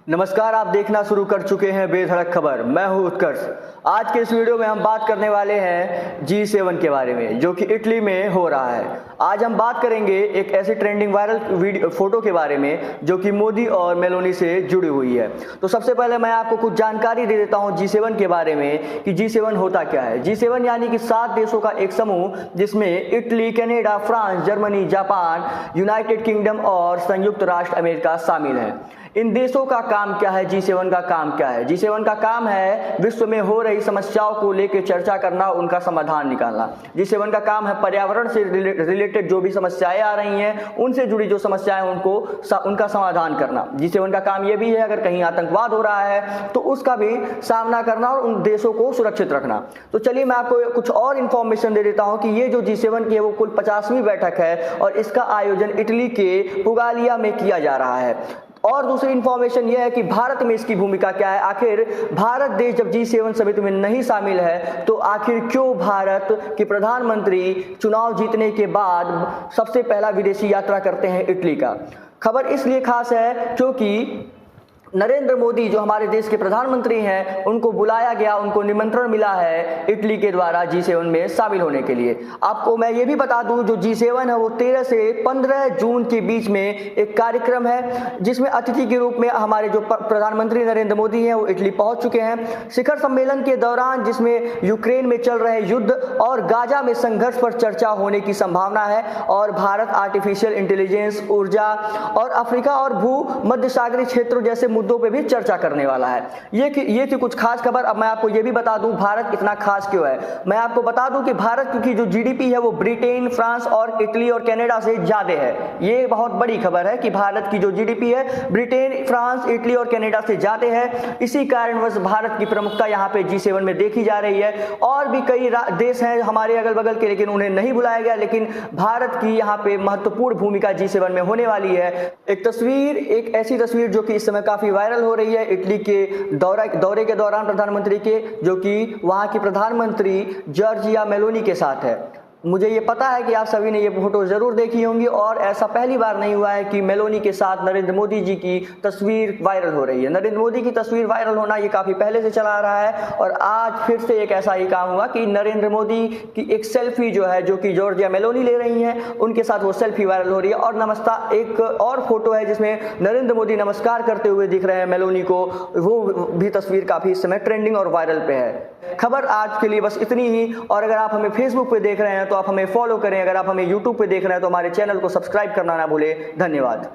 नमस्कार, आप देखना शुरू कर चुके हैं बेधड़क खबर। मैं हूं उत्कर्ष। आज के इस वीडियो में हम बात करने वाले हैं G7 के बारे में, जो कि इटली में हो रहा है। आज हम बात करेंगे एक ऐसे ट्रेंडिंग वायरल फोटो के बारे में जो कि मोदी और मेलोनी से जुड़ी हुई है। तो सबसे पहले मैं आपको कुछ जानकारी दे देता हूं G7 के बारे में कि G7 होता क्या है। G7 यानी कि 7 देशों का एक समूह, जिसमें Italy, Canada, France, Germany, Japan, United kingdom और संयुक्त राष्ट्र अमेरिका शामिल है। इन देशों का काम क्या है? G7 का काम क्या है? G7 का काम है विश्व में हो रही समस्याओं को लेकर चर्चा करना, उनका समाधान निकालना। G7 का काम है पर्यावरण से रिलेटेड जो भी समस्याएं आ रही हैं, उनसे जुड़ी जो समस्याएं उनका समाधान करना। G7 का काम यह भी है अगर कहीं आतंकवाद हो रहा है तो उसका भी सामना करना और उन देशों को सुरक्षित रखना। तो चलिए मैं आपको कुछ और इंफॉर्मेशन दे देता हूं कि ये जो G7 की है वो कुल 50वीं बैठक है और इसका आयोजन इटली के पुगालिया में किया जा रहा है। और दूसरी इंफॉर्मेशन यह है कि भारत में इसकी भूमिका क्या है। आखिर भारत देश जब G7 समिति में नहीं शामिल है तो आखिर क्यों भारत के प्रधानमंत्री चुनाव जीतने के बाद सबसे पहला विदेशी यात्रा करते हैं इटली का। खबर इसलिए खास है क्योंकि नरेंद्र मोदी जो हमारे देश के प्रधानमंत्री हैं, उनको बुलाया गया, उनको निमंत्रण मिला है इटली के द्वारा G7 में शामिल होने के लिए। आपको मैं ये भी बता दूं, जो G7 है वो 13 से 15 जून के बीच में एक कार्यक्रम है जिसमें अतिथि के रूप में हमारे जो प्रधानमंत्री नरेंद्र मोदी हैं वो इटली पहुंच चुके हैं। शिखर सम्मेलन के दौरान जिसमें यूक्रेन में चल रहे युद्ध और गाजा में संघर्ष पर चर्चा होने की संभावना है और भारत आर्टिफिशियल इंटेलिजेंस, ऊर्जा और अफ्रीका और भू मध्य सागरीय क्षेत्रों जैसे मुद्दों पे भी चर्चा करने वाला है। ये थी कुछ खास खबर। अब मैं आपको ये भी बता दूं भारत इतना खास क्यों है। मैं आपको बता दूं कि भारत की जो जीडीपी है वो ब्रिटेन, फ्रांस और इटली और कनाडा से ज्यादा है। ये बहुत बड़ी खबर है कि भारत की जो जीडीपी है ब्रिटेन, फ्रांस, इटली और कनाडा से ज्यादा है। इसी कारणवश भारत की प्रमुखता यहाँ पे G7 में देखी जा रही है। और भी कई देश हैं हमारे अगल बगल के, लेकिन उन्हें नहीं बुलाया गया। लेकिन भारत की यहाँ पे महत्वपूर्ण भूमिका G7 में होने वाली है। एक ऐसी तस्वीर जो कि इस समय काफी वायरल हो रही है इटली के दौरे के दौरान प्रधानमंत्री के, जो कि वहां की प्रधानमंत्री जॉर्जिया मेलोनी के साथ है। मुझे ये पता है कि आप सभी ने ये फोटो जरूर देखी होंगी और ऐसा पहली बार नहीं हुआ है कि मेलोनी के साथ नरेंद्र मोदी जी की तस्वीर वायरल हो रही है। नरेंद्र मोदी की तस्वीर वायरल होना ये काफी पहले से चला आ रहा है और आज फिर से एक ऐसा ही काम हुआ कि नरेंद्र मोदी की एक सेल्फी जो है, जो कि जॉर्जिया मेलोनी ले रही हैं, उनके साथ वो सेल्फी वायरल हो रही है। और नमस्कार, एक और फोटो है जिसमें नरेंद्र मोदी नमस्कार करते हुए दिख रहे हैं मेलोनी को, वो भी तस्वीर काफी इस समय ट्रेंडिंग और वायरल पे है। खबर आज के लिए बस इतनी ही। और अगर आप हमें फेसबुक पे देख रहे हैं तो आप हमें फॉलो करें। अगर आप हमें यूट्यूब पे देख रहे हैं तो हमारे चैनल को सब्सक्राइब करना ना भूलें। धन्यवाद।